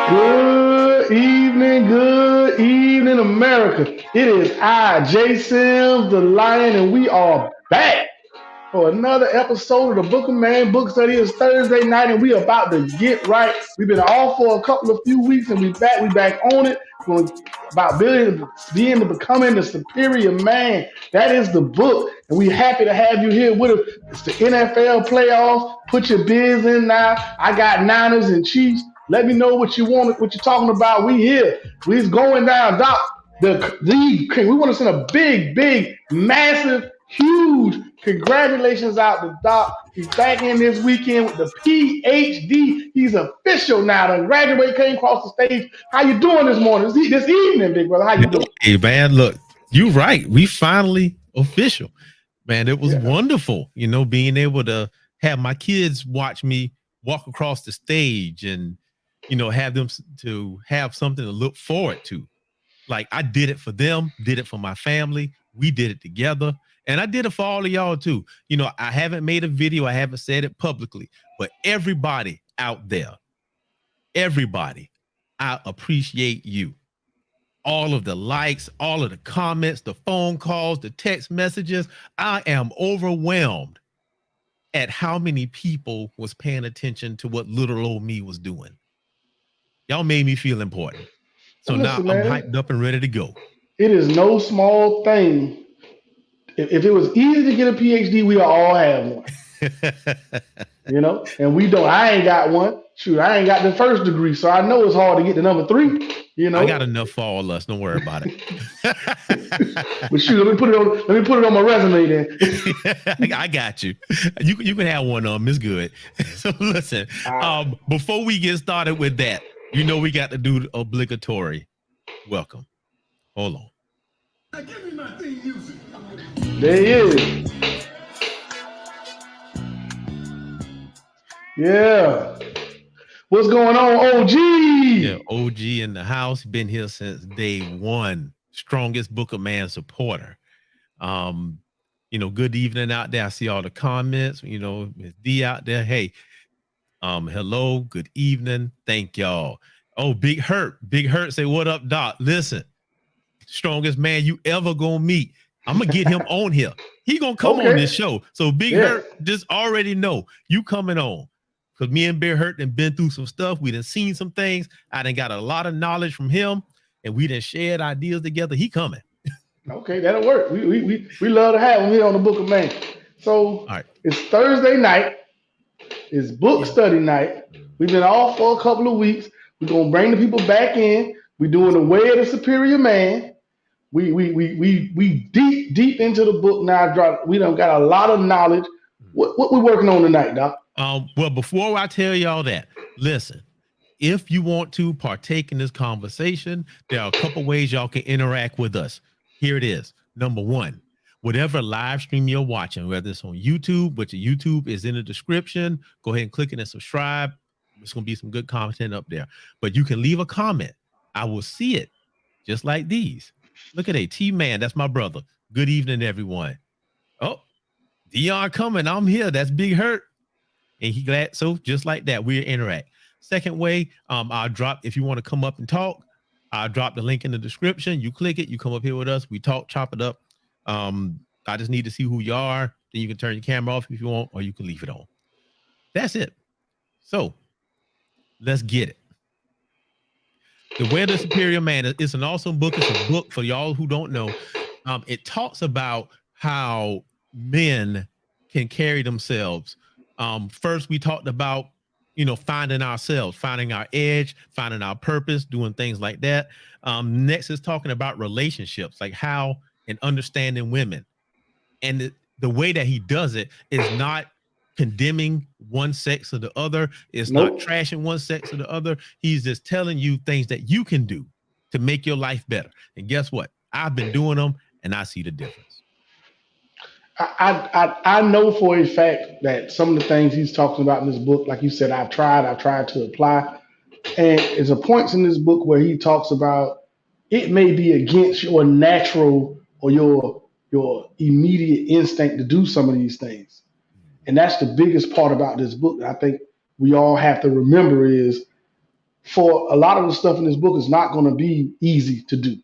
Good evening, America. It is I, Jay Sims, the Lion, and we are back for another episode of the Book of Man Book Study. It's Thursday night, and we are about to get right. We've been off for a couple of few weeks, and we back. We back on it. Going about being to becoming the superior man. That is the book, and we're happy to have you here with us. It's the NFL playoffs. Put your biz in now. I got Niners and Chiefs. Let me know what you want, what you're talking about. We here. We's going down, Doc. The league. We want to send a big, massive, huge congratulations out to Doc. He's back in this weekend with the PhD. He's official now. The graduate came across the stage. How you doing this morning? This evening, big brother. How you doing? Hey, man, look, you right. We finally official. Man, it was wonderful, being able to have my kids watch me walk across the stage and, have them to have something to look forward to. Like I did it for them, did it for my family. We did it together. And I did it for all of y'all too. I haven't made a video. I haven't said it publicly, but everybody out there, everybody, I appreciate you. All of the likes, all of the comments, the phone calls, the text messages. I am overwhelmed at how many people was paying attention to what little old me was doing. Y'all made me feel important. So now I'm hyped up and ready to go. It is no small thing. If it was easy to get a PhD, we all have one. And we don't. I ain't got one. Shoot, I ain't got the first degree, so I know it's hard to get to number 3. I got enough for all of us. Don't worry about it. But shoot, let me put it on my resume then. I got you. You can have one of them. It's good. So listen, before we get started with that, we got to do the obligatory welcome. Hold on. Now give me my theme music. There he is. Yeah. What's going on, OG? Yeah, OG in the house. Been here since day one. Strongest Book of Man supporter. Good evening out there. I see all the comments. Miss D out there. Hey, hello, good evening. Thank y'all. Oh, Big Hurt. Big Hurt say, what up, Doc? Listen, strongest man you ever gonna meet. I'm gonna get him on here. He gonna come on this show. So Big Hurt, just already know you coming on. Because me and Big Hurt done been through some stuff. We done seen some things. I done got a lot of knowledge from him, and we done shared ideas together. He coming. Okay, that'll work. We love to have him here on the Book of Man. So It's Thursday night. It's book study night. We've been off for a couple of weeks. We're gonna bring the people back in. We're doing the way of the superior man. We deep into the book now. We done got a lot of knowledge. What we working on tonight, Doc? Well, before I tell y'all that, listen, if you want to partake in this conversation, there are a couple ways y'all can interact with us. Here it is. Number one, whatever live stream you're watching, whether it's on YouTube, which YouTube is in the description, go ahead and click it and subscribe. There's going to be some good content up there. But you can leave a comment. I will see it, just like these. Look at T-Man. That's my brother. Good evening, everyone. Oh, Dion coming. I'm here. That's Big Hurt. And he glad. So just like that, we'll interact. Second way, I'll drop, if you want to come up and talk, I'll drop the link in the description. You click it. You come up here with us. We talk, chop it up. I just need to see who you are. Then you can turn your camera off if you want, or you can leave it on. That's it. So let's get it. The Way of the Superior Man. It's an awesome book. It's a book for y'all who don't know. It talks about how men can carry themselves. First, we talked about, finding ourselves, finding our edge, finding our purpose, doing things like that. Next is talking about relationships, like how and understanding women. And the way that he does it is not condemning one sex or the other. It's not trashing one sex or the other. He's just telling you things that you can do to make your life better. And guess what? I've been doing them, and I see the difference. I know for a fact that some of the things he's talking about in this book, like you said, I've tried to apply. And there's a points in this book where he talks about it may be against your natural or your immediate instinct to do some of these things. And that's the biggest part about this book that I think we all have to remember is for a lot of the stuff in this book is not going to be easy to do.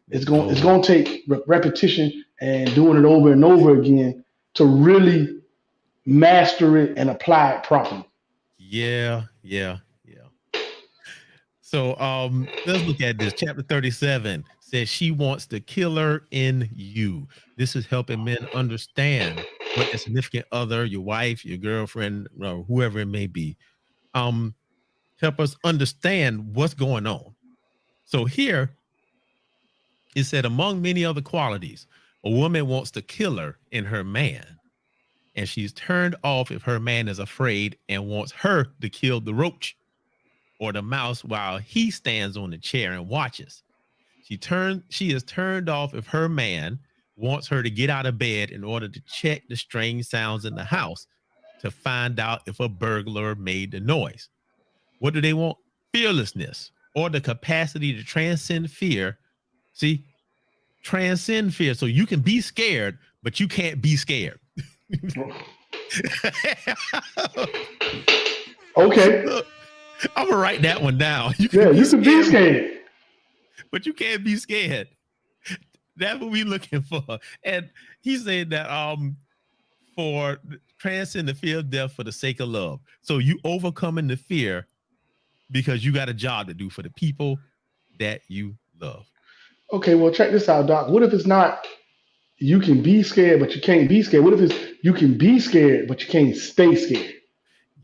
It's going to take repetition and doing it over and over again to really master it and apply it properly. Yeah. So let's look at this. Chapter 37 says she wants the killer in you. This is helping men understand what their significant other, your wife, your girlfriend, or whoever it may be, help us understand what's going on. So here it said, among many other qualities, a woman wants the killer in her man, and she's turned off if her man is afraid and wants her to kill the roach or the mouse while he stands on the chair and watches. She is turned off if her man wants her to get out of bed in order to check the strange sounds in the house to find out if a burglar made the noise. What do they want? Fearlessness, or the capacity to transcend fear. See, transcend fear. So you can be scared, but you can't be scared. Okay. I'm gonna write that one down. You can be scared, but you can't be scared. That's what we're looking for. And he said that for transcend the fear of death for the sake of love. So you overcoming the fear because you got a job to do for the people that you love. Okay, well, check this out, Doc. What if it's not you can be scared, but you can't be scared? What if it's you can be scared, but you can't stay scared?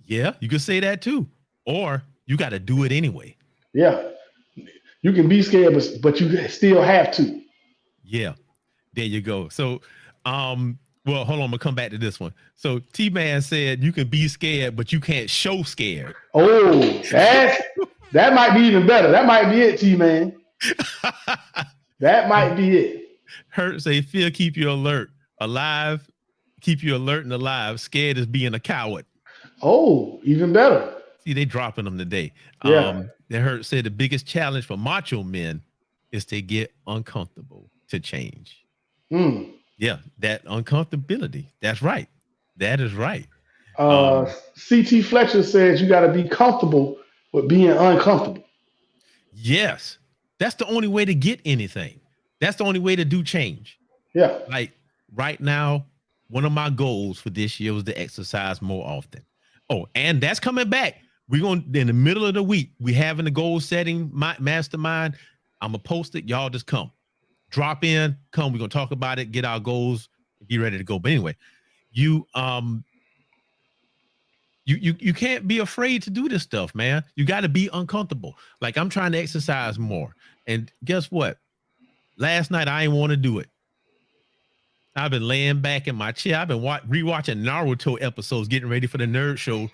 Yeah, you could say that too. Or you got to do it anyway. Yeah. You can be scared, but you still have to. Yeah, there you go. So, well, hold on. I'm going to come back to this one. So T-Man said you can be scared, but you can't show scared. Oh, that might be even better. That might be it, T-Man. That might be it. Hurt say fear keep you alert, alive, keep you alert and alive. Scared is being a coward. Oh, even better. See, they dropping them today. Yeah. They heard say the biggest challenge for macho men is to get uncomfortable to change. Yeah, that uncomfortability. That's right. That is right. CT Fletcher says you got to be comfortable with being uncomfortable. Yes. That's the only way to get anything. That's the only way to do change. Yeah. Like right now, one of my goals for this year was to exercise more often. Oh, and that's coming back. We're going in the middle of the week. We having the goal setting mastermind. I'm gonna post it. Y'all just come, drop in, come. We're gonna talk about it, get our goals, get ready to go. But anyway, you can't be afraid to do this stuff, man. You got to be uncomfortable. Like I'm trying to exercise more, and guess what? Last night I didn't want to do it. I've been laying back in my chair. I've been rewatching Naruto episodes, getting ready for the nerd show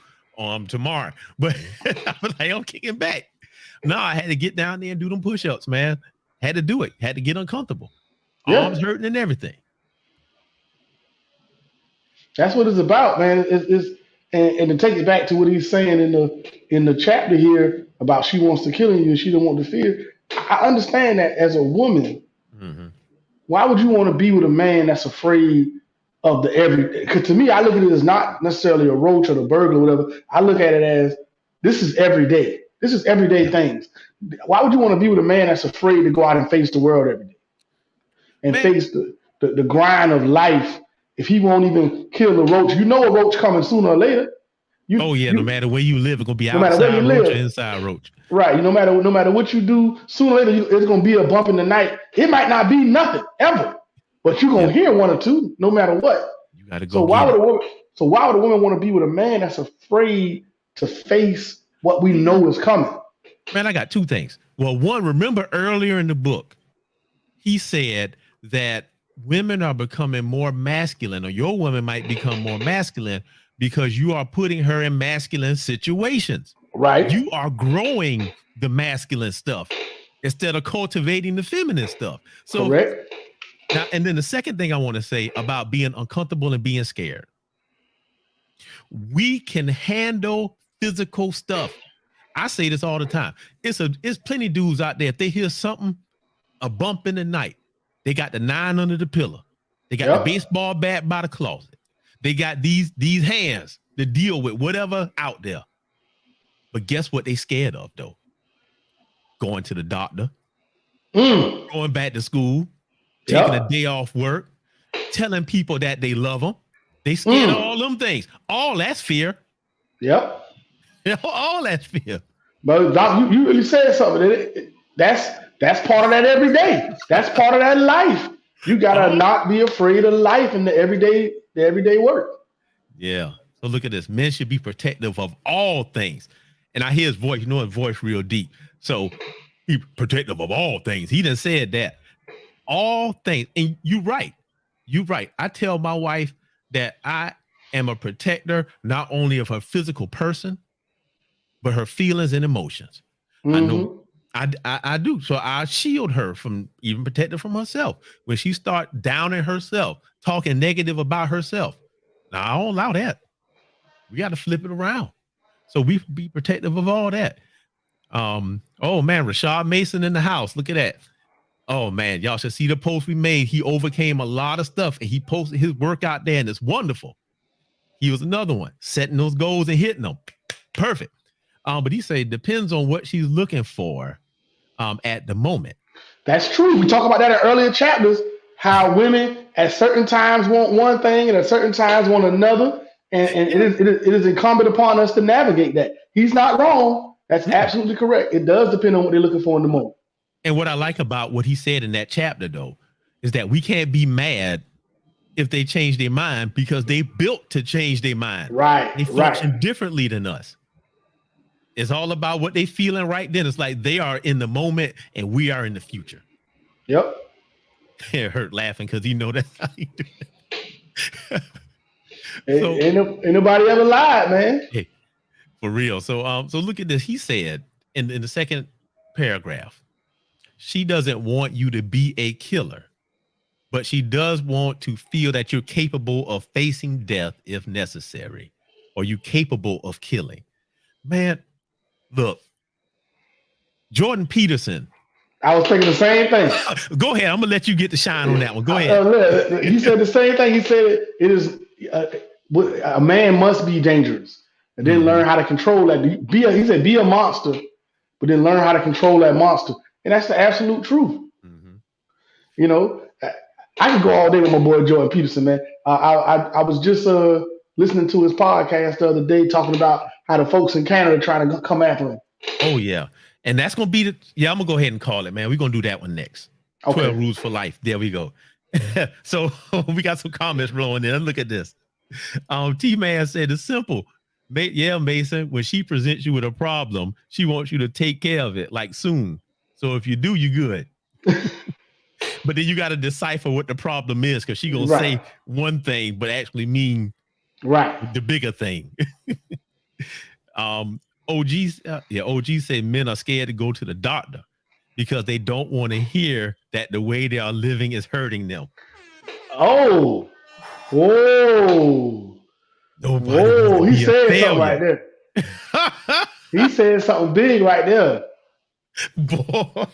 tomorrow. But I was like, I'm kicking back. No, I had to get down there and do them push-ups, man. Had to do it. Had to get uncomfortable. Yeah. Arms hurting and everything. That's what it's about, man. And to take it back to what he's saying in the chapter here about she wants to kill you and she don't want to fear. I understand that as a woman. Mm-hmm. Why would you want to be with a man that's afraid of the every? Because to me, I look at it as not necessarily a roach or the burglar or whatever. I look at it as this is every day. This is everyday things. Why would you want to be with a man that's afraid to go out and face the world every day and face the grind of life? If he won't even kill the roach, you know a roach coming sooner or later. No matter where you live, it's gonna be no outside roach or inside roach. Right. No matter what you do, sooner or later it's gonna be a bump in the night. It might not be nothing ever, but you're gonna hear one or two, no matter what. You gotta go. So why would a woman want to be with a man that's afraid to face what we know is coming? Man, I got two things. Well, one, remember earlier in the book, he said that women are becoming more masculine, or your woman might become more masculine because you are putting her in masculine situations. Right. You are growing the masculine stuff instead of cultivating the feminine stuff. So correct. Now, and then the second thing I want to say about being uncomfortable and being scared. We can handle physical stuff. I say this all the time. It's plenty of dudes out there. If they hear something, a bump in the night, they got the 9 under the pillow. They got the baseball bat by the closet. They got these hands to deal with whatever out there. But guess what they scared of though? Going to the doctor, going back to school, taking a day off work, telling people that they love them. They scared of all them things. All that's fear. Yep. All that's fear. But Doc, you really said something. That's part of that every day. That's part of that life. You gotta not be afraid of life in the everyday work. Yeah. So look at this. Men should be protective of all things. And I hear his voice, you know his voice real deep. So he protective of all things. He done said that. All things. And you're right. You're right. I tell my wife that I am a protector, not only of her physical person, but her feelings and emotions. I know I do. So I shield her from even protect her from herself. When she start downing herself, talking negative about herself. Now I don't allow that. We got to flip it around. So we be protective of all that. Oh man, Rashad Mason in the house. Look at that. Oh man, y'all should see the post we made. He overcame a lot of stuff and he posted his workout there and it's wonderful. He was another one, setting those goals and hitting them. Perfect. But he said depends on what she's looking for at the moment. That's true. We talk about that in earlier chapters, how women at certain times want one thing and at certain times want another. And it is incumbent upon us to navigate that. He's not wrong. That's absolutely correct. It does depend on what they're looking for in the moment. And what I like about what he said in that chapter, though, is that we can't be mad if they change their mind because they built to change their mind. Right. They function differently than us. It's all about what they feeling right then. It's like they are in the moment and we are in the future. Yep. It hurt laughing because you know that's how you do it. Ain't nobody ever lied, man. Hey, for real. So look at this. He said in the second paragraph, she doesn't want you to be a killer, but she does want to feel that you're capable of facing death if necessary, or you're capable of killing. Man, look, Jordan Peterson. I was thinking the same thing. Go ahead. I'm gonna let you get the shine on that one. Go ahead. He said the same thing. He said it is a man must be dangerous and then learn how to control that. He said be a monster, but then learn how to control that monster. And that's the absolute truth. You know, I could go all day with my boy Jordan Peterson, man. I was just listening to his podcast the other day talking about how the folks in Canada trying to come after him. Oh, yeah. And that's going to be I'm going to go ahead and call it, man. We're going to do that one next. Okay. 12 Rules for Life. There we go. So we got some comments rolling in. Look at this. T-Man said it's simple. Yeah, Mason, when she presents you with a problem, she wants you to take care of it like soon. So if you do, you're good. But then you got to decipher what the problem is because she's going to say one thing, but actually mean the bigger thing. OG said men are scared to go to the doctor because they don't want to hear that the way they are living is hurting them. Oh, whoa. Whoa, he said something right there. He said something big right there. Boy,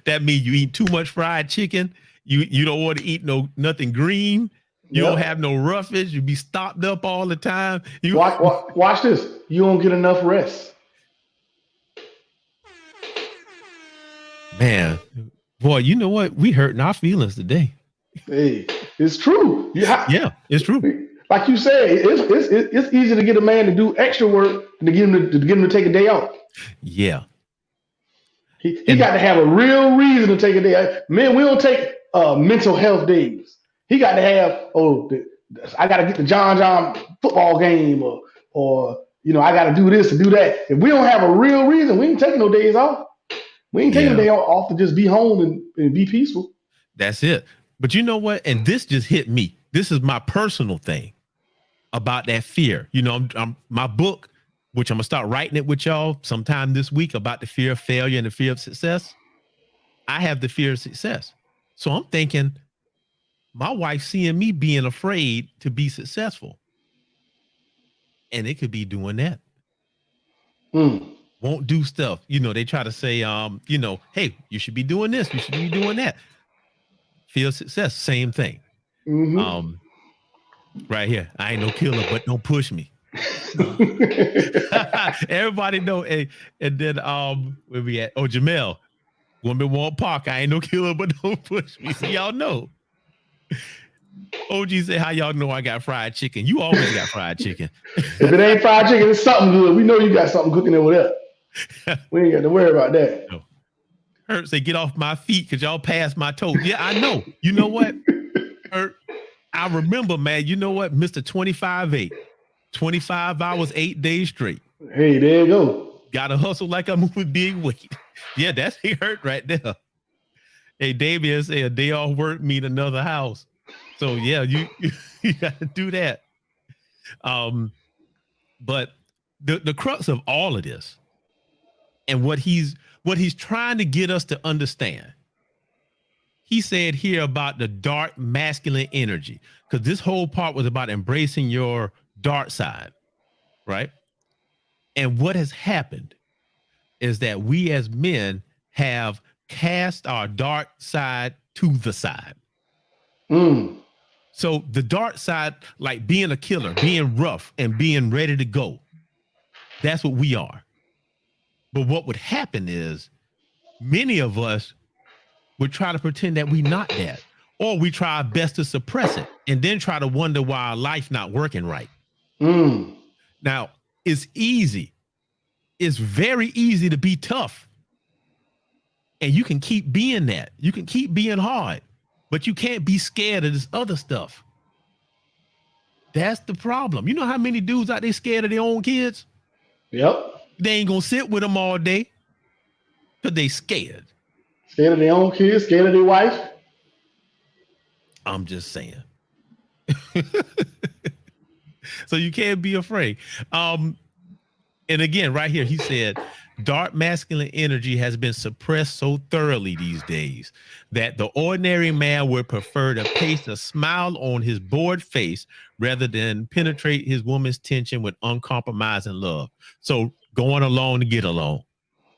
that means you eat too much fried chicken. You don't want to eat nothing green. You don't have no roughage. You be stopped up all the time. Watch this. You don't get enough rest. Man, boy, you know what? We hurting our feelings today. Hey, it's true. Yeah, it's true. Like you said, it's easy to get a man to do extra work than to get him to take a day off. Yeah. He got to have a real reason to take a day. Man, we don't take mental health days. He got to have, I got to get the John football game or I got to do this and do that. If we don't have a real reason, we ain't taking no days off. We ain't taking a day off to just be home and be peaceful. That's it. But you know what? And this just hit me. This is my personal thing about that fear. I'm my book, which I'm going to start writing it with y'all sometime this week about the fear of failure and the fear of success. I have the fear of success. So I'm thinking my wife seeing me being afraid to be successful. And it could be doing that. Won't do stuff. They try to say, hey, you should be doing this. You should be doing that. Fear of success, same thing. Right here. I ain't no killer, but don't push me. Everybody know. And then where we at? Oh, Jamel. Woman won't park. I ain't no killer, but don't push me. See, y'all know. OG said, how y'all know I got fried chicken? You always got fried chicken. If it ain't fried chicken, it's something good. We know you got something cooking over there. We ain't got to worry about that. No. Hurt say, get off my feet because y'all passed my toes. Yeah, I know. You know what? Hurt. I remember, man. You know what? Mr. 25-8. 25 hours, 8 days straight. Hey, there you go. Gotta hustle like I'm moving big weight. Yeah, that's he hurt right there. Hey, Davian say a day off work mean another house. So yeah, you gotta do that. But the crux of all of this and what he's trying to get us to understand, he said here about the dark masculine energy, because this whole part was about embracing your dark side, right? And what has happened is that we as men have cast our dark side to the side. So the dark side, like being a killer, being rough and being ready to go, that's what we are. But what would happen is many of us would try to pretend that we not that, or we try our best to suppress it and then try to wonder why our life not working right. Now, it's easy. It's very easy to be tough. And you can keep being that. You can keep being hard, but you can't be scared of this other stuff. That's the problem. You know how many dudes out there scared of their own kids? Yep. They ain't gonna sit with them all day because they scared. Scared of their own kids, scared of their wife. I'm just saying. So you can't be afraid. And again, right here, he said, dark masculine energy has been suppressed so thoroughly these days that the ordinary man would prefer to paste a smile on his bored face rather than penetrate his woman's tension with uncompromising love. So going along to get along.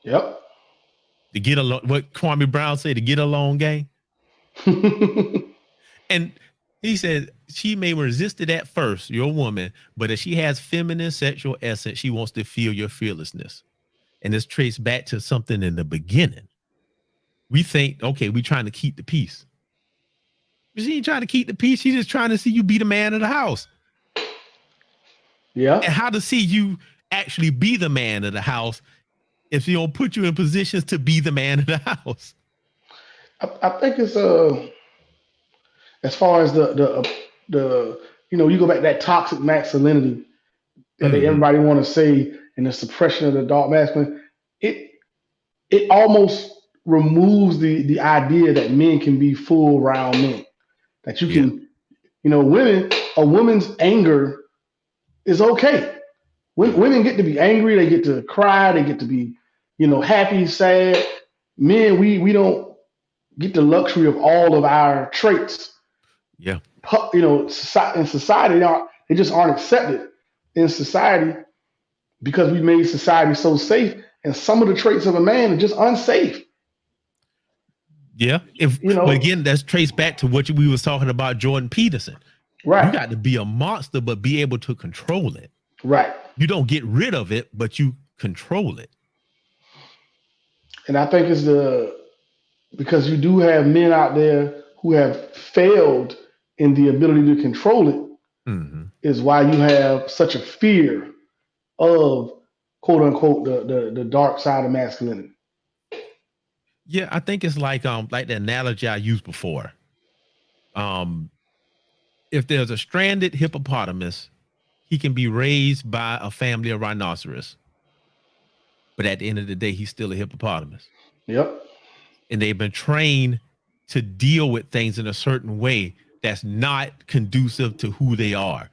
Yep. To get along, what Kwame Brown said, to get along, gang. And he said she may resist it at first, your woman, but if she has feminine sexual essence, she wants to feel your fearlessness. And it's traced back to something in the beginning. We think, okay, we're trying to keep the peace. But she ain't trying to keep the peace. She's just trying to see you be the man of the house. Yeah. And how to see you actually be the man of the house if she don't put you in positions to be the man of the house. I think it's as far as the you know, you go back to that toxic masculinity that everybody want to say, and the suppression of the dark masculine, it almost removes the idea that men can be full round men. That you can, you know, a woman's anger is okay. Women get to be angry, they get to cry, they get to be, you know, happy, sad. Men, we don't get the luxury of all of our traits. Yeah. You know, in society, they just aren't accepted in society because we made society so safe. And some of the traits of a man are just unsafe. Yeah. If you know, but again, that's traced back to what we was talking about, Jordan Peterson. Right. You got to be a monster, but be able to control it. Right. You don't get rid of it, but you control it. And I think it's because you do have men out there who have failed in the ability to control it, is why you have such a fear of quote unquote the dark side of masculinity. Yeah, I think it's like the analogy I used before. If there's a stranded hippopotamus, he can be raised by a family of rhinoceros. But at the end of the day, he's still a hippopotamus. Yep. And they've been trained to deal with things in a certain way that's not conducive to who they are.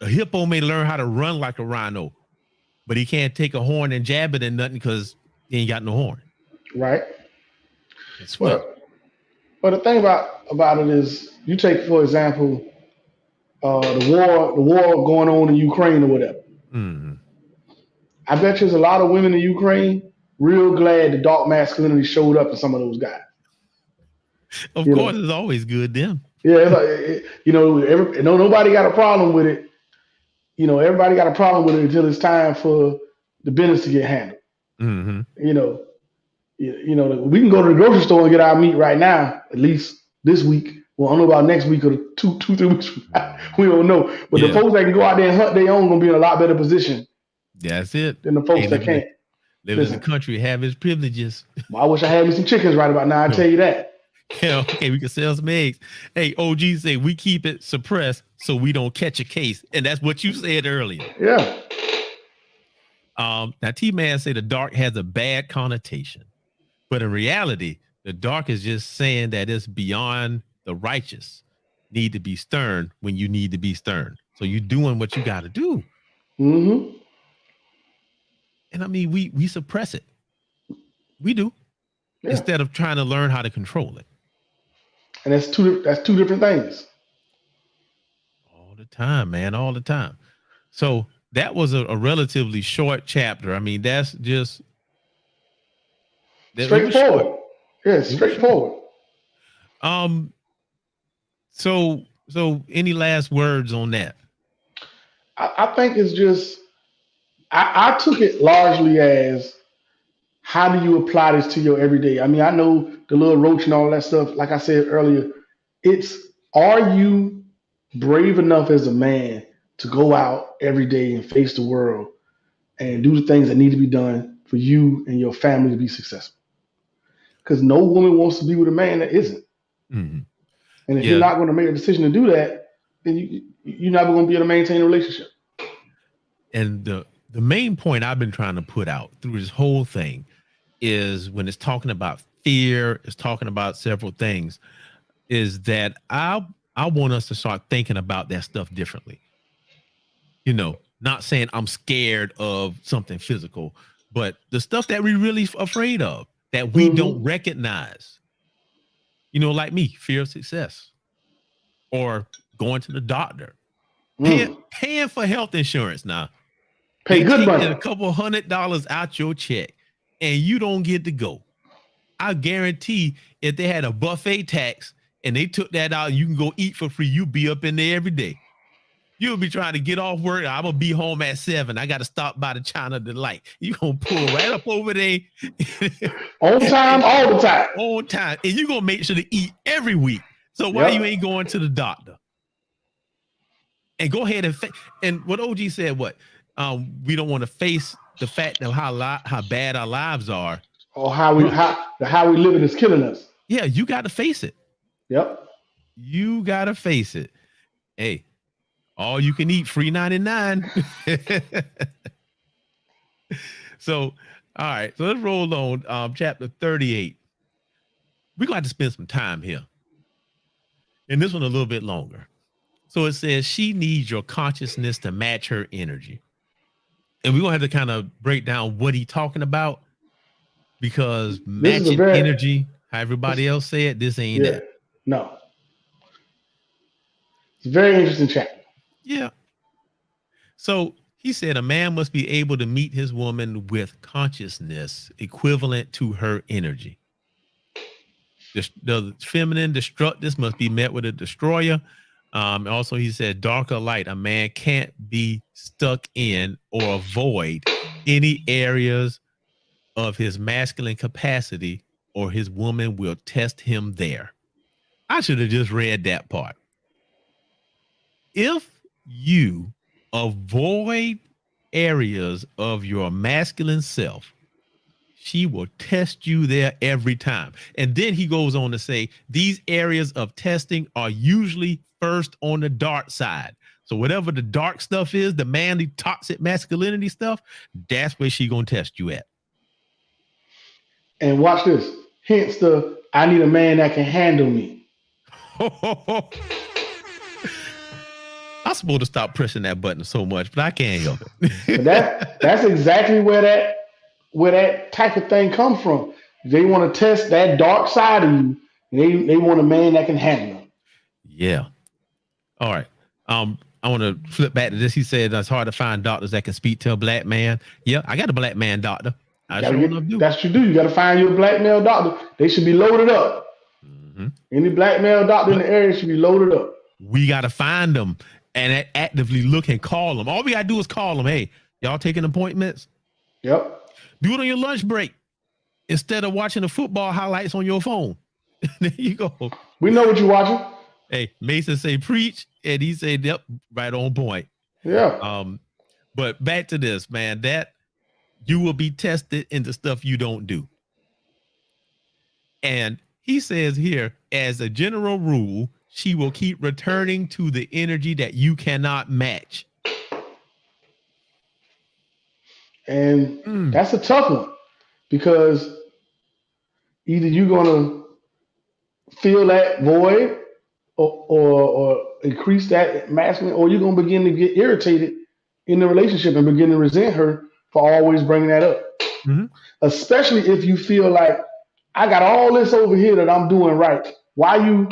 A hippo may learn how to run like a rhino, but he can't take a horn and jab it in nothing because he ain't got no horn. Right. Well, the thing about it is, you take, for example, the war going on in Ukraine or whatever. I bet there's a lot of women in Ukraine real glad the dark masculinity showed up in some of those guys. Of course, it's always good then. Yeah, it's like, you know, nobody got a problem with it. everybody got a problem with it until it's time for the business to get handled. Mm-hmm. We can go to the grocery store and get our meat right now, at least this week. Well, I don't know about next week or 3 weeks from now. We don't know. But the folks that can go out there and hunt their own going to be in a lot better position. That's it. Than the folks that can't. Live in the country, have his privileges. Well, I wish I had me some chickens right about now. I tell you that. Yeah, okay, we can sell some eggs. Hey, OG say we keep it suppressed so we don't catch a case, and that's what you said earlier. Yeah. Now T-Man say the dark has a bad connotation, but in reality, the dark is just saying that it's beyond the righteous. Need to be stern when you need to be stern. So you're doing what you got to do. Mm-hmm. And I mean, we suppress it. We do. Yeah. Instead of trying to learn how to control it. And that's two different things. All the time, man. All the time. So that was a relatively short chapter. I mean, that's just straightforward. Yeah, straightforward. So any last words on that? I think it's just I took it largely as, how do you apply this to your everyday? I mean, I know the little roach and all that stuff. Like I said earlier, are you brave enough as a man to go out every day and face the world and do the things that need to be done for you and your family to be successful? Because no woman wants to be with a man that isn't. Mm-hmm. And if you're not going to make a decision to do that, then you're never going to be able to maintain a relationship. And the main point I've been trying to put out through this whole thing is, when it's talking about fear, it's talking about several things, is that I want us to start thinking about that stuff differently. Not saying I'm scared of something physical, but the stuff that we're really afraid of that we don't recognize. Like me, fear of success, or going to the doctor, paying for health insurance now. Pay good money. A couple $100 out your check, and you don't get to go. I guarantee if they had a buffet tax and they took that out and you can go eat for free, you'd be up in there every day. You'll be trying to get off work. I'm going to be home at 7. I got to stop by the China Delight. You're going to pull right up over there. On time, all the time. On time. And you're going to make sure to eat every week. So why you ain't going to the doctor? And go ahead and what OG said, we don't want to face the fact of how bad our lives are. Or how we living is killing us. Yeah, you got to face it. Yep. You got to face it. Hey, all you can eat, free 99. So, all right. So let's roll on chapter 38. We're going to have to spend some time here. And this one a little bit longer. So it says, she needs your consciousness to match her energy. And we're going to have to kind of break down what he's talking about, because matching energy, how everybody else said, this ain't that. No. It's a very interesting chapter. Yeah. So he said a man must be able to meet his woman with consciousness equivalent to her energy. The feminine destructress must be met with a destroyer. Also, he said dark or light, a man can't be stuck in or avoid any areas of his masculine capacity, or his woman will test him there. I should have just read that part. If you avoid areas of your masculine self, she will test you there every time. And then he goes on to say, these areas of testing are usually first on the dark side. So whatever the dark stuff is, the manly toxic masculinity stuff, that's where she gonna test you at. And watch this. Hence I need a man that can handle me. I'm supposed to stop pressing that button so much, but I can't help it. That's exactly where that type of thing comes from. They want to test that dark side of you. They want a man that can handle them. Yeah. All right. I want to flip back to this. He said it's hard to find doctors that can speak to a black man. Yeah, I got a black man doctor. That's what you do. You got to find your black male doctor. They should be loaded up. Mm-hmm. Any black male doctor in the area should be loaded up. We got to find them. and actively look and call them. All we gotta do is call them. Hey, y'all taking appointments? Yep. Do it on your lunch break instead of watching the football highlights on your phone. There you go. We know what you're watching. Hey, Mason say preach, and he said, yep, right on point. Yeah. But back to this, man, that you will be tested into stuff you don't do. And he says here, as a general rule, she will keep returning to the energy that you cannot match. And that's a tough one because either you're gonna fill that void or increase that masculine, or you're gonna begin to get irritated in the relationship and begin to resent her for always bringing that up. Mm-hmm. Especially if you feel like I got all this over here that I'm doing right. Why you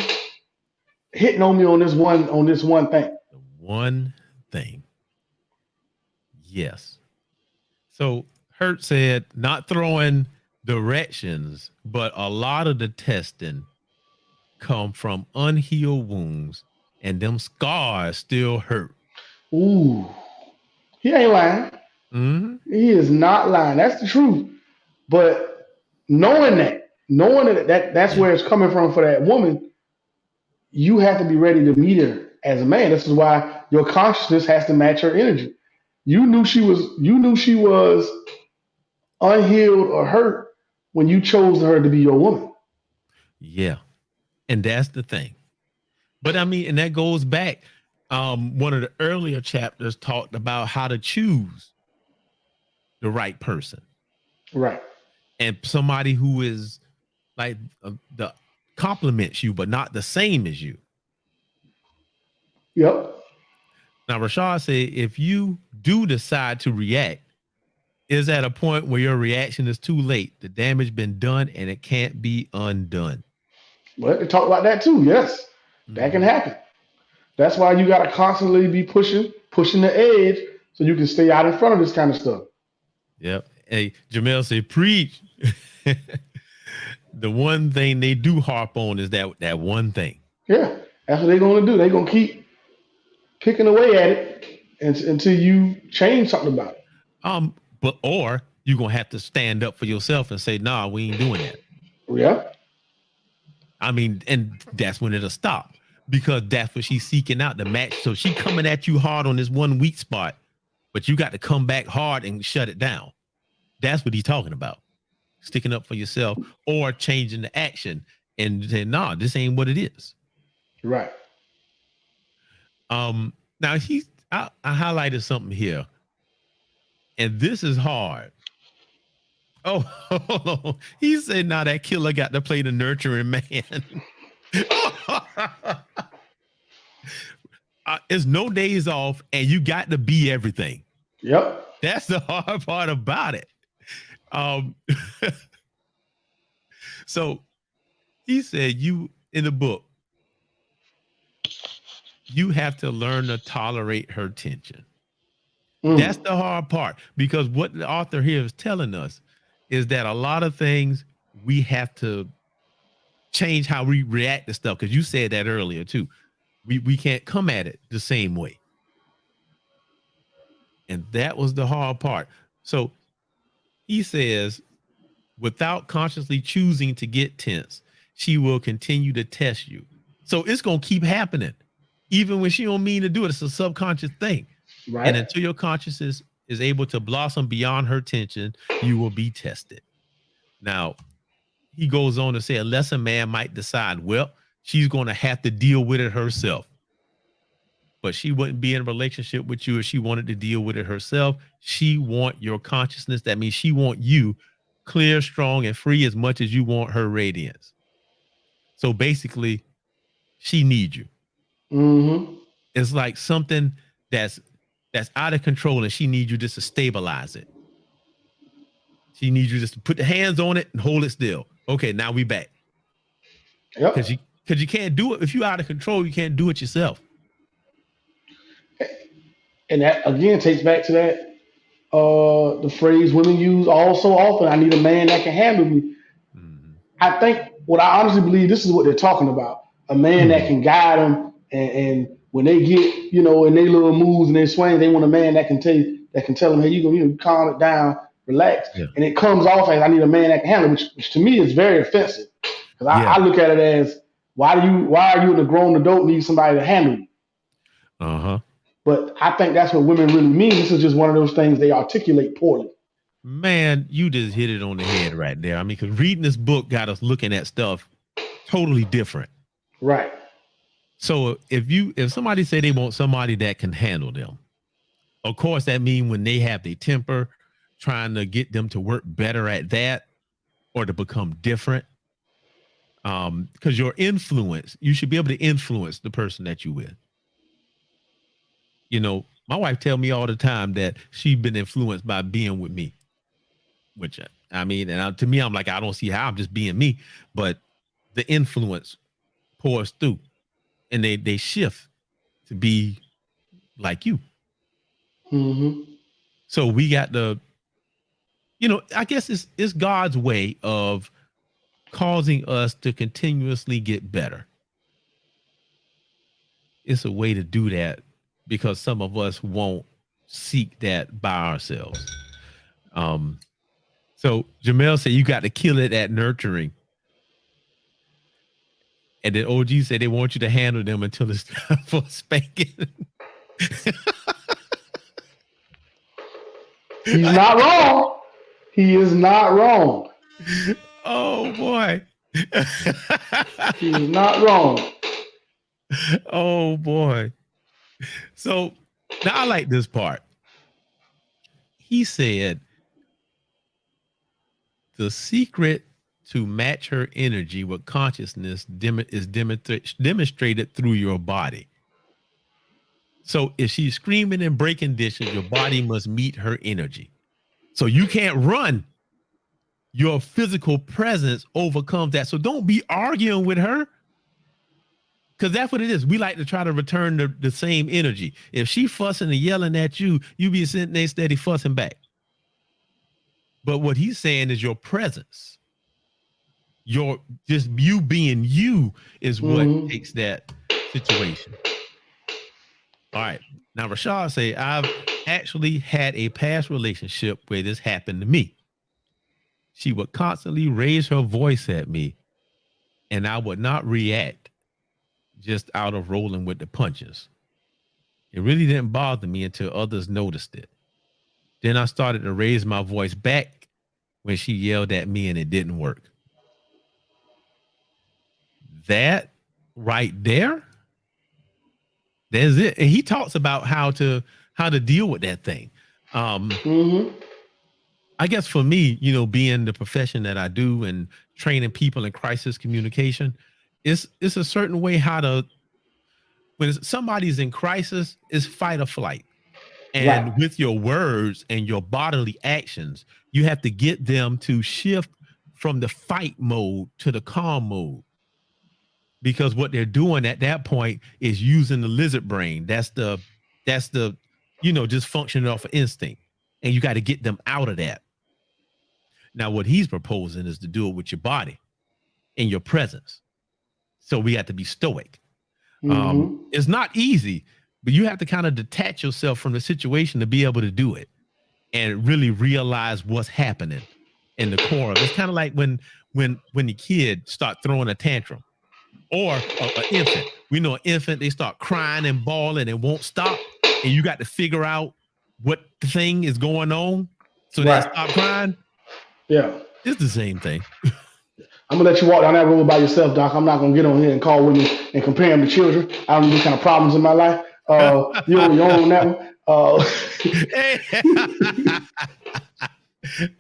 hitting on me on this one thing? The one thing. Yes. So Hurt said not throwing directions, but a lot of the testing come from unhealed wounds, and them scars still hurt. Ooh, he ain't lying. Mm-hmm. He is not lying. That's the truth. But knowing that's where it's coming from for that woman, you have to be ready to meet her as a man. This is why your consciousness has to match her energy. You knew she was unhealed or hurt when you chose her to be your woman. Yeah. And that's the thing. But I mean, and that goes back. One of the earlier chapters talked about how to choose the right person. Right. And somebody who is like the compliments you, but not the same as you. Yep. Now, Rashad said, if you do decide to react, is at a point where your reaction is too late. The damage been done and it can't be undone. Well, they talk about that too. Yes, that can happen. That's why you got to constantly be pushing the edge so you can stay out in front of this kind of stuff. Yep. Hey, Jamel said, preach. The one thing they do harp on is that one thing. Yeah, that's what they're going to do. They're going to keep picking away at it until you change something about it. Or you're going to have to stand up for yourself and say, nah, we ain't doing that. Yeah. I mean, and that's when it'll stop, because that's what she's seeking out, the match. So she coming at you hard on this one weak spot, but you got to come back hard and shut it down. That's what he's talking about. Sticking up for yourself or changing the action and saying, nah, this ain't what it is. Right. Now I highlighted something here, and this is hard. Oh, he said, now that killer got to play the nurturing man. It's no days off, and you got to be everything. Yep. That's the hard part about it. So he said, you in the book, you have to learn to tolerate her tension. That's the hard part, because what the author here is telling us is that a lot of things we have to change how we react to stuff. Because you said that earlier too. We can't come at it the same way. And that was the hard part. So he says, without consciously choosing to get tense, she will continue to test you. So it's going to keep happening. Even when she don't mean to do it, it's a subconscious thing. Right. And until your consciousness is able to blossom beyond her tension, you will be tested. Now, he goes on to say, unless a man might decide, well, she's going to have to deal with it herself. But she wouldn't be in a relationship with you if she wanted to deal with it herself. She want your consciousness. That means she want you clear, strong, and free as much as you want her radiance. So basically, she needs you. Mm-hmm. It's like something that's out of control, and she needs you just to stabilize it. She needs you just to put the hands on it and hold it still. Okay, now we back. Yep. Because you can't do it. If you're out of control, you can't do it yourself. And that again takes back to that the phrase women use all so often, I need a man that can handle me. Mm-hmm. I think what I honestly believe, this is what they're talking about. A man that can guide them and when they get, in their little moves and their swings, they want a man that can tell them, hey, you calm it down, relax. Yeah. And it comes off as I need a man that can handle it, which to me is very offensive. Because Yeah. I look at it as why are you in a grown adult need somebody to handle you? Uh-huh. But I think that's what women really mean. This is just one of those things they articulate poorly. Man, you just hit it on the head right there. I mean, because reading this book got us looking at stuff totally different. Right. So if somebody say they want somebody that can handle them, of course that means when they have their temper, trying to get them to work better at that or to become different. Because your influence, you should be able to influence the person that you with. My wife tell me all the time that she's been influenced by being with me, which I mean, and to me, I'm like, I don't see how, I'm just being me, but the influence pours through and they shift to be like you. Mm-hmm. So we got I guess it's God's way of causing us to continuously get better. It's a way to do that because some of us won't seek that by ourselves. So Jamel said you got to kill it at nurturing. And then OG said they want you to handle them until it's time for spanking. He's not wrong. He is not wrong. Oh boy. He is not wrong. Oh boy. So now I like this part. He said the secret to match her energy with consciousness is demonstrated through your body. So if she's screaming and breaking dishes, your body must meet her energy. So you can't run. Your physical presence overcomes that. So don't be arguing with her. Because that's what it is. We like to try to return the same energy. If she fussing and yelling at you, you be sitting there steady fussing back. But what he's saying is your presence. Just you being you is what takes that situation. All right. Now, Rashad say, I've actually had a past relationship where this happened to me. She would constantly raise her voice at me, and I would not react just out of rolling with the punches. It really didn't bother me until others noticed it. Then I started to raise my voice back when she yelled at me, and it didn't work. That right there, that's it. And he talks about how to deal with that thing. I guess for me, being the profession that I do and training people in crisis communication, it's a certain way when somebody's in crisis, it's fight or flight. And with your words and your bodily actions, you have to get them to shift from the fight mode to the calm mode. Because what they're doing at that point is using the lizard brain. That's the just functioning off of instinct. And you got to get them out of that. Now, what he's proposing is to do it with your body and your presence. So we have to be stoic. It's not easy, but you have to kind of detach yourself from the situation to be able to do it and really realize what's happening in the core of it. It's kind of like when the kid start throwing a tantrum. Or an infant. We know an infant, they start crying and bawling and won't stop. And you got to figure out what thing is going on so they stop crying. Yeah. It's the same thing. I'm going to let you walk down that road by yourself, Doc. I'm not going to get on here and call women and compare them to children. I don't need these kind of problems in my life. You're on that one.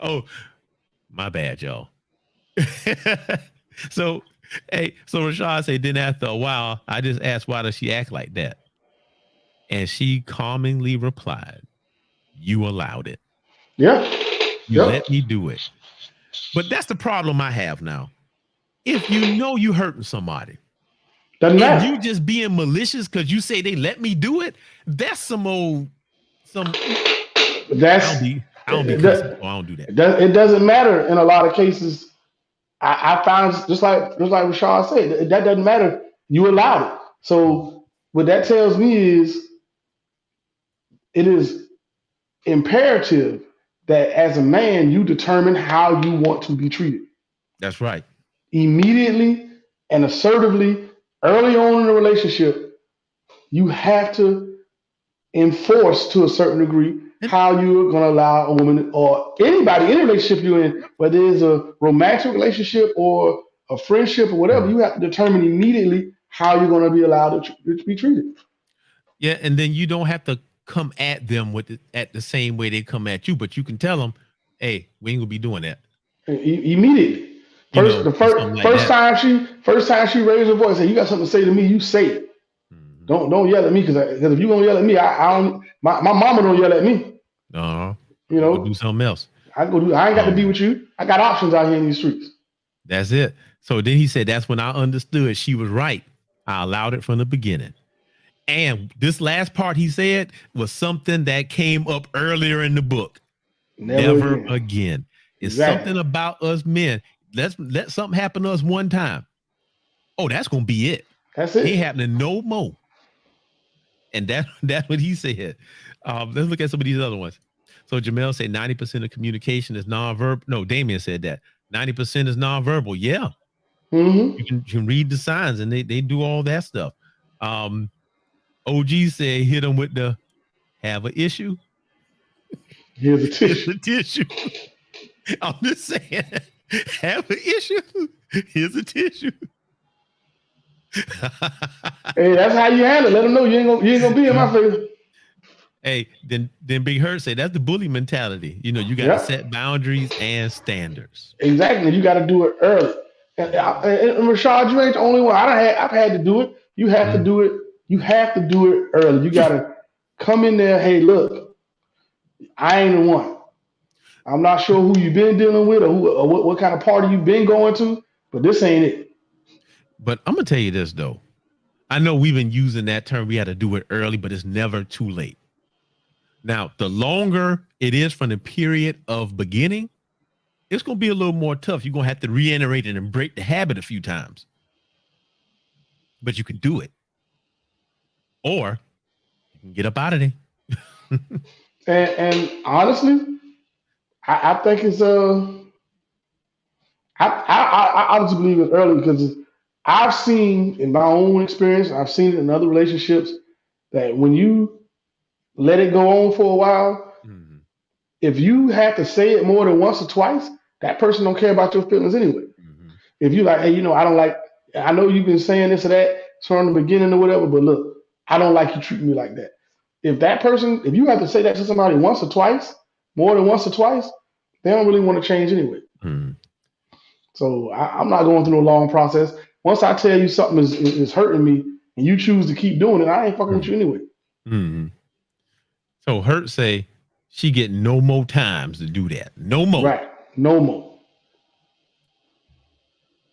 Oh, my bad, y'all. So Rashad said, then after a while, I just asked, why does she act like that? And she calmingly replied, you allowed it. Yeah. You let me do it. But that's the problem I have now. If you know you hurting somebody, doesn't matter. You just being malicious because you say they let me do it, that's I don't do that. It doesn't matter in a lot of cases. I found just like Rashad said, that doesn't matter. You allowed it. So what that tells me is it is imperative that as a man, you determine how you want to be treated That's right. immediately and assertively early on in the relationship. You have to enforce to a certain degree And, how you're going to allow a woman or anybody, any relationship you're in, whether it's a romantic relationship or a friendship or whatever, Mhm. you have to determine immediately how you're going to be allowed to be treated. Yeah, and then you don't have to come at them at the same way they come at you, but you can tell them, "Hey, we ain't gonna be doing that." Immediately. First, the Or something first like that. first time she raised her voice, and you got something to say to me, you say it. Mhm. Don't yell at me because if you gonna yell at me, I don't. My mama don't yell at me. Uh-huh. You You go do know, something else. I go do. I ain't got to be Um, with you. I got options out here in these streets. that's it. So then he said, "That's when I understood she was right. I allowed it from the beginning." And this last part he said was something that came up earlier in the book. Never Never again. again. It's Exactly. something about us men. Let's let something happen to us one time. Oh, that's gonna be it. That's Ain't it. happening no more. And that's what he said. Let's look at some of these other ones. So Jamel said 90% of communication is nonverbal. No, Damien said that 90% is nonverbal. Yeah, Mm-hmm. you can read the signs and they do all that stuff. Um, OG said hit them with the have a issue. Here's a Here's tissue. a tissue. I'm just saying, have an issue. Here's a tissue. Hey, that's how you handle it. Let them know you ain't gonna be in my face. Hey, then Big Hurt say that's the bully mentality. You got to Yep. set boundaries and standards. Exactly. You got to do it early. And Rashad, you ain't the only one. I've had to do it. You have to Mm. do it. You have to do it early. You got to come in there. Hey, look, I ain't the one. I'm not sure who you've been dealing with or what kind of party you've been going to, but this ain't it. But I'm gonna tell you this though. I know we've been using that term. We had to do it early, but it's never too late. Now, the longer it is from the period of beginning, it's gonna be a little more tough. You're gonna have to reiterate it and break the habit a few times, but you can do it, or you can get up out of there. And honestly, I think it's I honestly believe it's early because I've seen in my own experience, I've seen it in other relationships that when you let it go on for a while, Mhm, if you have to say it more than once or twice, that person don't care about your feelings anyway. mhm. If you like, hey, I don't like, I know you've been saying this or that from the beginning or whatever, but look, I don't like you treating me like that. If you have to say that to somebody once or twice, more than once or twice, they don't really want to change anyway. Mhm. So I'm not going through a long process. Once I tell you something is hurting me and you choose to keep doing it, I ain't fucking with Mhm. you anyway. Mhm. So Hurt say she get no more times to do that. No more. Right. No more.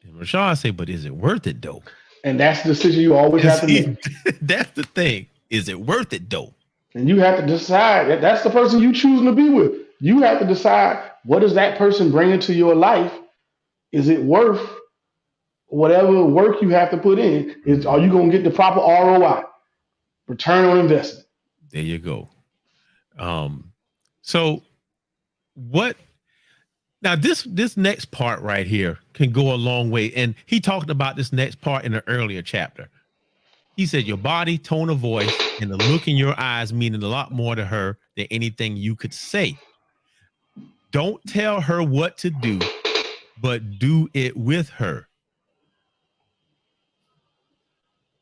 And Rashad say, but is it worth it though? And that's the decision you always And have to see, make. that's the thing. Is it worth it though? And you have to decide that that's the person you choosing to be with. You have to decide what is that person bringing to your life. Is it worth whatever work you have to put in? Are Mhm. you going to get the proper ROI, return on investment? There you go. Um, so what now this next part right here can go a long way. And he talked about this next part in an earlier chapter. He said your body, tone of voice, and the look in your eyes meaning a lot more to her than anything you could say. Don't tell her what to do, but do it with her.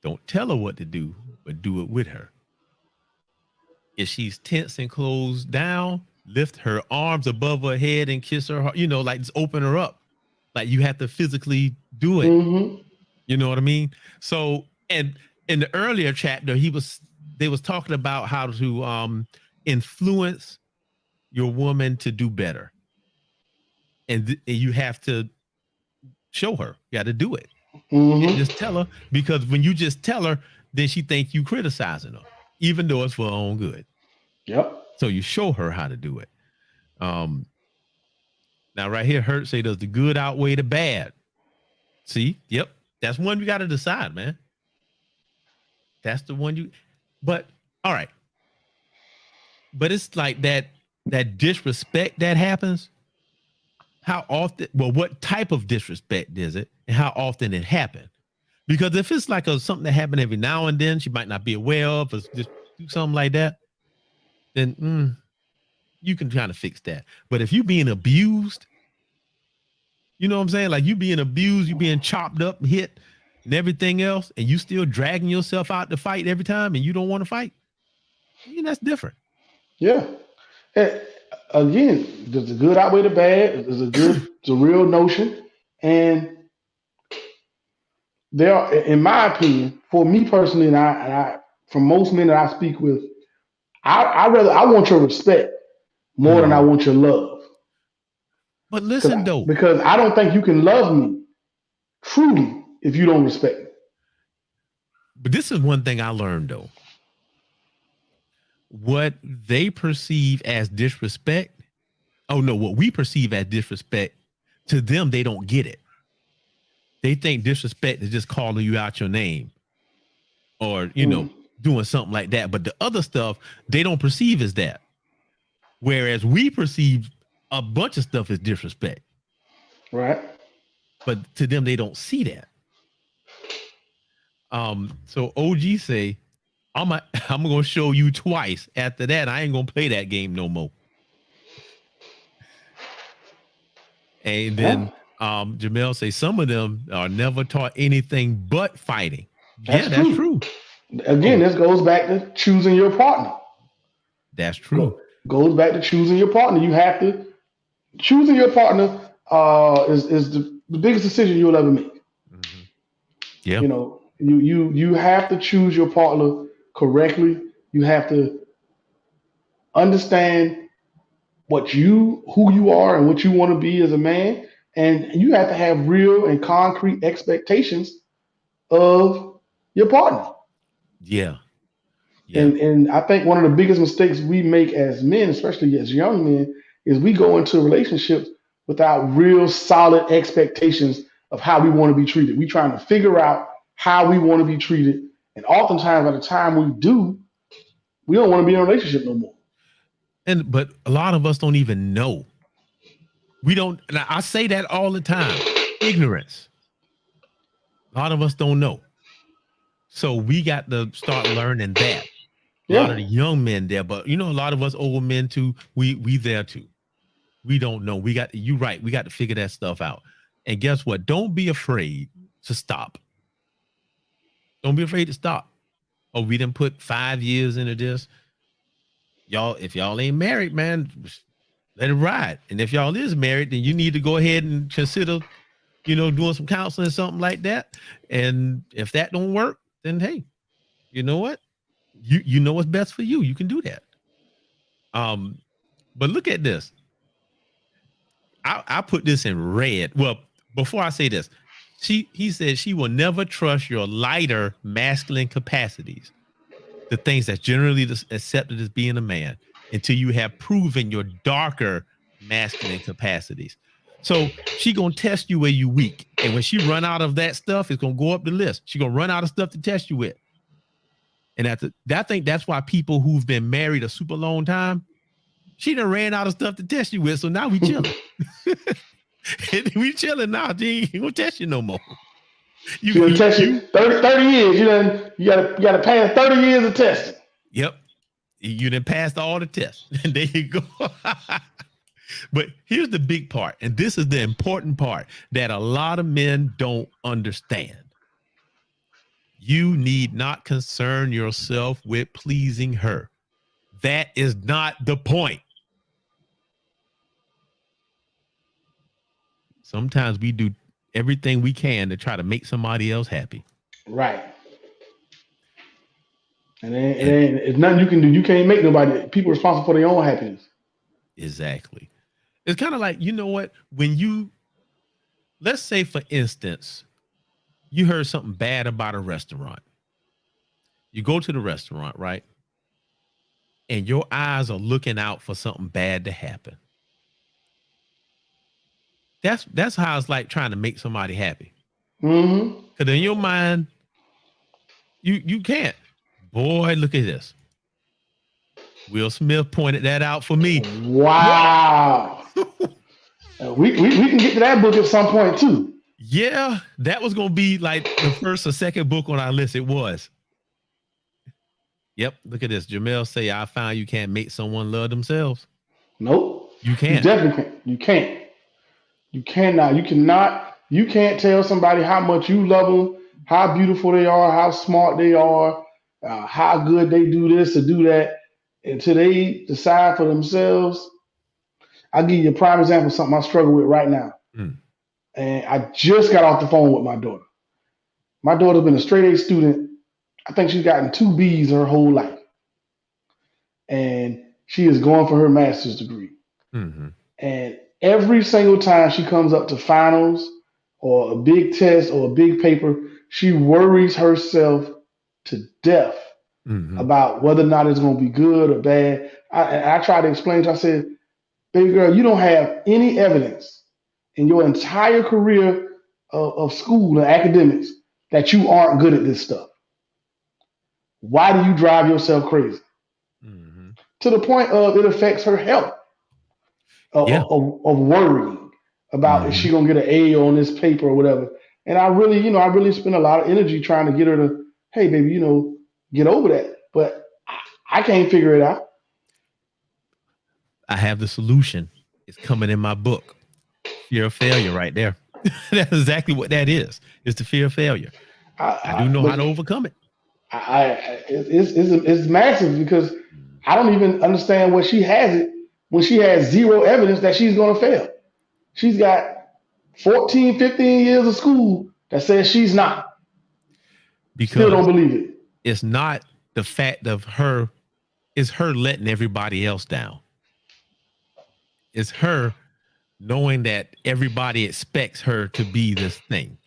Don't tell her what to do, but do it with her. If she's tense and closed down, lift her arms above her head and kiss her heart, like just open her up. Like you have to physically do it. Mm-hmm. You know what I mean? So, and in the earlier chapter, they was talking about how to influence your woman to do better. And you have to show her. You got to do it. You can't just Mm-hmm. tell her because when you just tell her, then she think you criticizing her, even though it's for her own good. Yep. So you show her how to do it. Um, Now, right here, Hurt say, does the good outweigh the bad? See, yep, that's one we got to decide, man. That's the one you. But all right. But it's like that disrespect that happens. How often? Well, what type of disrespect is it, and how often it happened? Because if it's like something that happened every now and then, she might not be aware of, or just do something like that, then you can kind of fix that. But if you being abused, you know what I'm saying? Like you being abused, you being chopped up, hit, and everything else, and you still dragging yourself out to fight every time, and you don't want to fight, that's different. Yeah. And again, does the good outweigh the bad? It's a real notion. And there are, in my opinion, for me personally, and I from most men that I speak with, I want your respect more than I Mhm. want your love. But listen though, Because I don't think you can love me truly if you don't respect me. but this is one thing I learned though. What they perceive as disrespect, what we perceive as disrespect, to them, they don't get it. They think disrespect is just calling you out your name or, Mm, doing something like that. But the other stuff, they don't perceive as that. Whereas we perceive a bunch of stuff as disrespect. right? But to them, they don't see that. So OG say, I'm gonna show you twice. After that, I ain't gonna play that game no more. And Yeah, then Jamel say some of them are never taught anything but fighting. Yeah, that's that's true. true. Again, Oh, this goes back to choosing your partner. that's true. Goes back to choosing your partner. You have to choosing your partner is the biggest decision you'll ever make. Mhm. Yeah. You know, you have to choose your partner correctly. You have to understand who you are and what you want to be as a man, and you have to have real and concrete expectations of your partner. Yeah. Yeah. And I think one of the biggest mistakes we make as men, especially as young men, is we go into relationships without real solid expectations of how we want to be treated. We trying to figure out how we want to be treated, and oftentimes by the time we do, we don't want to be in a relationship no more. But a lot of us don't even know. We don't. And I say that all the time. Ignorance. A lot of us don't know. So we got to start learning that. A lot of Yeah, the young men there, but a lot of us old men too. We there too. We don't know. You right. We got to figure that stuff out. And guess what? Don't be afraid to stop. Don't be afraid to stop. Oh, we didn't put 5 years into this. Y'all, if y'all ain't married, man, let it ride. And if y'all is married, then you need to go ahead and consider, doing some counseling, something like that. And if that don't work, then hey, you know what? You know what's best for you. You can do that. But look at this. I put this in red. Well, before I say this, he said she will never trust your lighter masculine capacities, the things that's generally accepted as being a man, until you have proven your darker masculine capacities. So she gonna test you where you weak, and when she run out of that stuff, it's gonna go up the list. She gonna run out of stuff to test you with, and I think that's why people who've been married a super long time, she done ran out of stuff to test you with. So now we chilling. We chilling now. She ain't gonna test you no more. she gonna test you 30 years. You gotta pass 30 years of testing. Yep. You done passed all the tests. And there you go. But here's the big part, and this is the important part that a lot of men don't understand. You need not concern yourself with pleasing her. That is not the point. Sometimes we do everything we can to try to make somebody else happy. Right. And then, And it's nothing you can do. You can't make nobody people responsible for their own happiness. exactly. It's kind of like, you know what? Let's say, for instance, you heard something bad about a restaurant. You go to the restaurant, right? And your eyes are looking out for something bad to happen. That's how it's like trying to make somebody happy. Mm-hmm. Because in your mind, you can't. Boy, look at this. Will Smith pointed that out for me. Wow. We can get to that book at some point too. Yeah, that was gonna be like the first or second book on our list. It was. Yep, look at this. Jamel say, I found you can't make someone love themselves. Nope. You can't. You definitely can't. You can't. You cannot. You cannot. You can't tell somebody how much you love them, how beautiful they are, how smart they are, how good they do this or do that, until they decide for themselves. I'll give you a prime example of something I struggle with right now. Mm. And I just got off the phone with my daughter. My daughter's been a straight A student. I think she's gotten 2 B's her whole life. And she is going for her master's degree. Mm-hmm. And every single time she comes up to finals or a big test or a big paper, she worries herself to death about whether or not it's going to be good or bad. I tried to explain to her, I said, baby girl, you don't have any evidence in your entire career of school and academics that you aren't good at this stuff. Why do you drive yourself crazy? Mm-hmm. To the point of it affects her health of worrying about is she gonna get an A on this paper or whatever. And I really spend a lot of energy trying to get her to, hey baby, get over that. But I can't figure it out. I have the solution. It's coming in my book. Fear of failure right there. That's exactly what that is. It's the fear of failure. I do know how to overcome it. It's massive because I don't even understand where she has it when she has zero evidence that she's going to fail. She's got 14, 15 years of school that says she's not. Because still don't believe it. It's not the fact of her, it's her letting everybody else down. It's her knowing that everybody expects her to be this thing,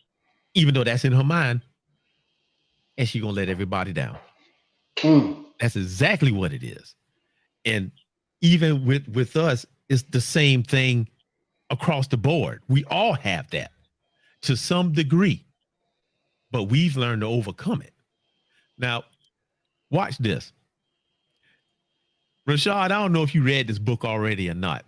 even though that's in her mind, and she's going to let everybody down. That's exactly what it is. And even with us, it's the same thing across the board. We all have that to some degree, but we've learned to overcome it. Now, watch this. Rashad, I don't know if you read this book already or not.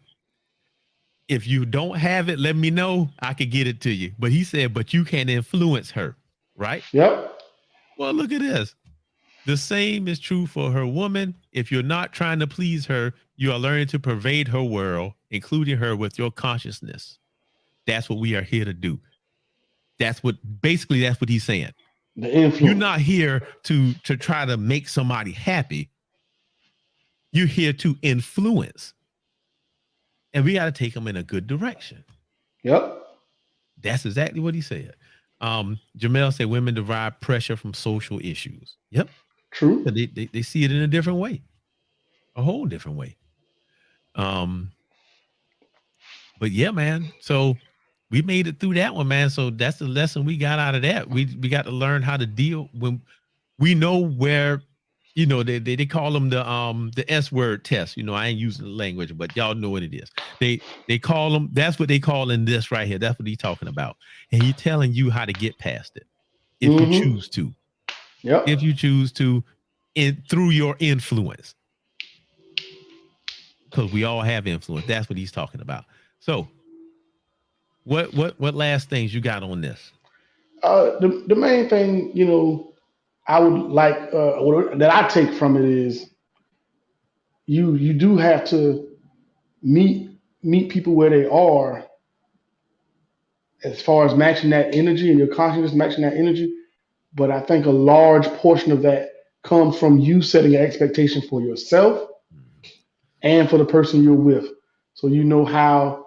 If you don't have it, let me know. I could get it to you. But he said, but you can influence her, right? Yep. Well, look at this. The same is true for her woman. If you're not trying to please her, you are learning to pervade her world, including her with your consciousness. That's what we are here to do. That's what he's saying. The influence. You're not here to try to make somebody happy. You're here to influence. And we got to take them in a good direction. Yep. That's exactly what he said. Jamel said women derive pressure from social issues. Yep. True. So they see it in a different way. A whole different way. But yeah, man. So we made it through that one, man. So that's the lesson we got out of that. We got to learn how to deal when we know where, they call them the S word test. I ain't using the language, but y'all know what it is. They call them, that's what they call in this right here. That's what he's talking about. And he's telling you how to get past it if you choose to. Yep. If you choose to, through your influence. Because we all have influence. That's what he's talking about. So what last things you got on this? The main thing, I would like that I take from it is you do have to meet people where they are as far as matching that energy and your consciousness matching that energy. But I think a large portion of that comes from you setting an expectation for yourself and for the person you're with. So you know how,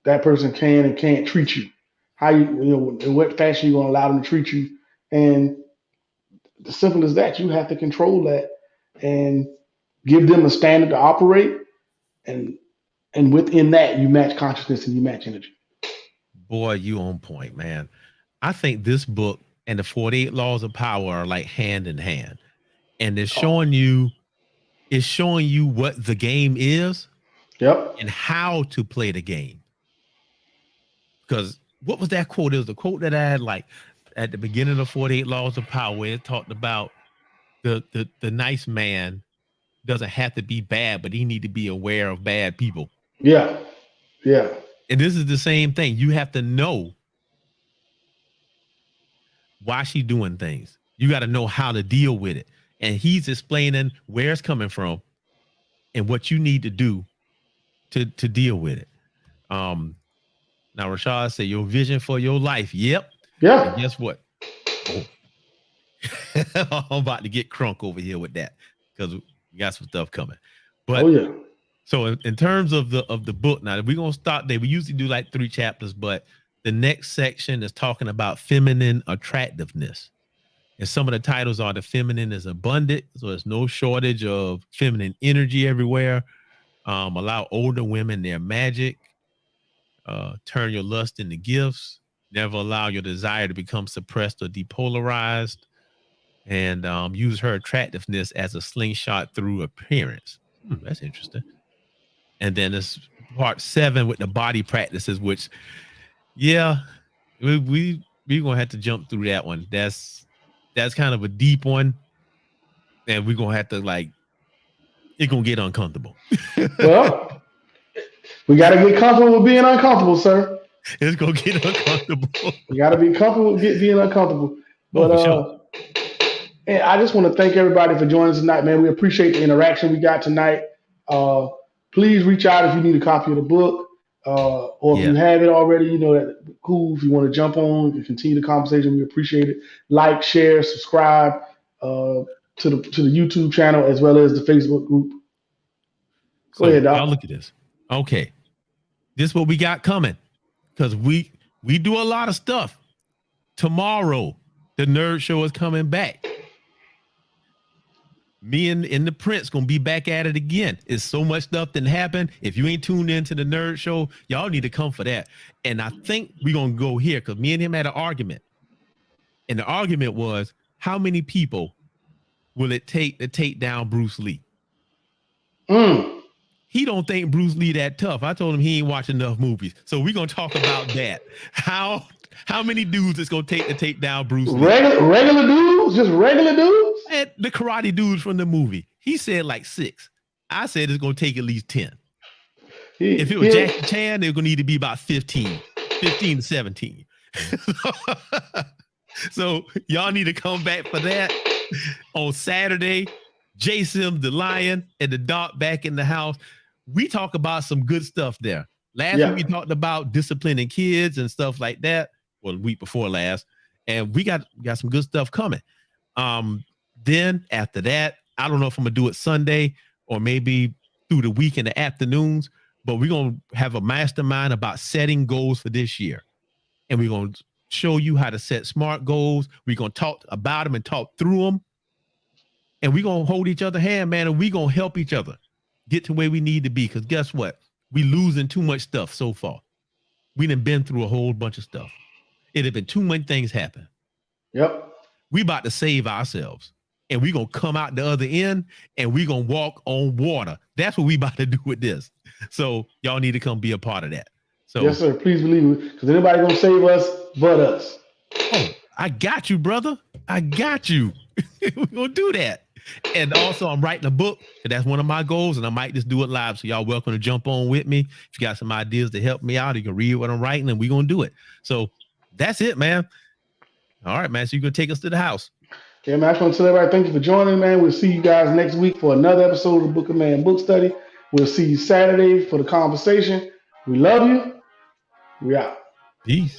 that person can and can't treat you. How in what fashion you're going to allow them to treat you. And as simple as that, you have to control that and give them a standard to operate. And within that, you match consciousness and you match energy. Boy, you on point, man. I think this book and the 48 Laws of Power are like hand in hand. And it's showing you what the game is. Yep. And how to play the game. Because what was that quote? It was a quote that I had at the beginning of the 48 Laws of Power, it talked about the nice man doesn't have to be bad, but he need to be aware of bad people. Yeah. Yeah. And this is the same thing. You have to know why she's doing things. You got to know how to deal with it. And he's explaining where it's coming from and what you need to do to deal with it. Now Rashad said your vision for your life. Yep. Yeah. And guess what? Oh. I'm about to get crunk over here with that because we got some stuff coming. But so in terms of the book, now we're gonna start there. We usually do like 3 chapters, but the next section is talking about feminine attractiveness. And some of the titles are the feminine is abundant, so there's no shortage of feminine energy everywhere. Allow older women their magic. Turn your lust into gifts. Never allow your desire to become suppressed or depolarized. And use her attractiveness as a slingshot through appearance. That's interesting. And then this part 7 with the body practices, which, yeah, we're gonna have to jump through that one. That's kind of a deep one, and we're gonna have to it's gonna get uncomfortable. Well, we got to get comfortable with being uncomfortable, sir. It's gonna get uncomfortable. We got to be comfortable with being uncomfortable. But sure. And I just want to thank everybody for joining us tonight, man. We appreciate the interaction we got tonight. Please reach out if you need a copy of the book, or if you have it already. That cool. If you want to jump on and continue the conversation, we appreciate it. Like, share, subscribe to the YouTube channel as well as the Facebook group. Go ahead, Doc. Y'all look at this. Okay, this is what we got coming because we do a lot of stuff. Tomorrow, the Nerd Show is coming back. Me and the Prince gonna be back at it again. It's so much stuff that happened. If you ain't tuned into the Nerd Show, y'all need to come for that. And I think we're gonna go here because me and him had an argument. And the argument was, how many people will it take to take down Bruce Lee? He don't think Bruce Lee that tough. I told him he ain't watching enough movies. So we're gonna talk about that. How many dudes it's gonna take to take down Bruce Lee? Regular dudes? Just regular dudes? And the karate dudes from the movie. He said like 6. I said it's gonna take at least 10. If it was Jackie Chan, they're gonna need to be about 15 to 17. So y'all need to come back for that on Saturday. Jason the Lion and the Doc back in the house. We talk about some good stuff there. Last week we talked about disciplining kids and stuff like that. Well, the week before last, and we got some good stuff coming. Then after that, I don't know if I'm gonna do it Sunday or maybe through the week in the afternoons, but we're gonna have a mastermind about setting goals for this year, and we're gonna show you how to set smart goals. We're gonna talk about them and talk through them, and we're gonna hold each other hand, man, and we're gonna help each other get to where we need to be. Because guess what? We losing too much stuff so far. We done been through a whole bunch of stuff. It had been too many things happen. Yep. We about to save ourselves, and we gonna come out the other end, and we gonna walk on water. That's what we about to do with this. So y'all need to come be a part of that. So yes, sir. Please believe it, because anybody gonna save us but us. Oh, I got you, brother. I got you. We're gonna do that. And also, I'm writing a book, and that's one of my goals, and I might just do it live. So y'all welcome to jump on with me. If you got some ideas to help me out, you can read what I'm writing, and we're gonna do it. So that's it, man. All right, man. So you're gonna take us to the house. Yeah, man. I just want to tell everybody thank you for joining, man. We'll see you guys next week for another episode of the Book of Man Book Study. We'll see you Saturday for the conversation. We love you. We out. Peace.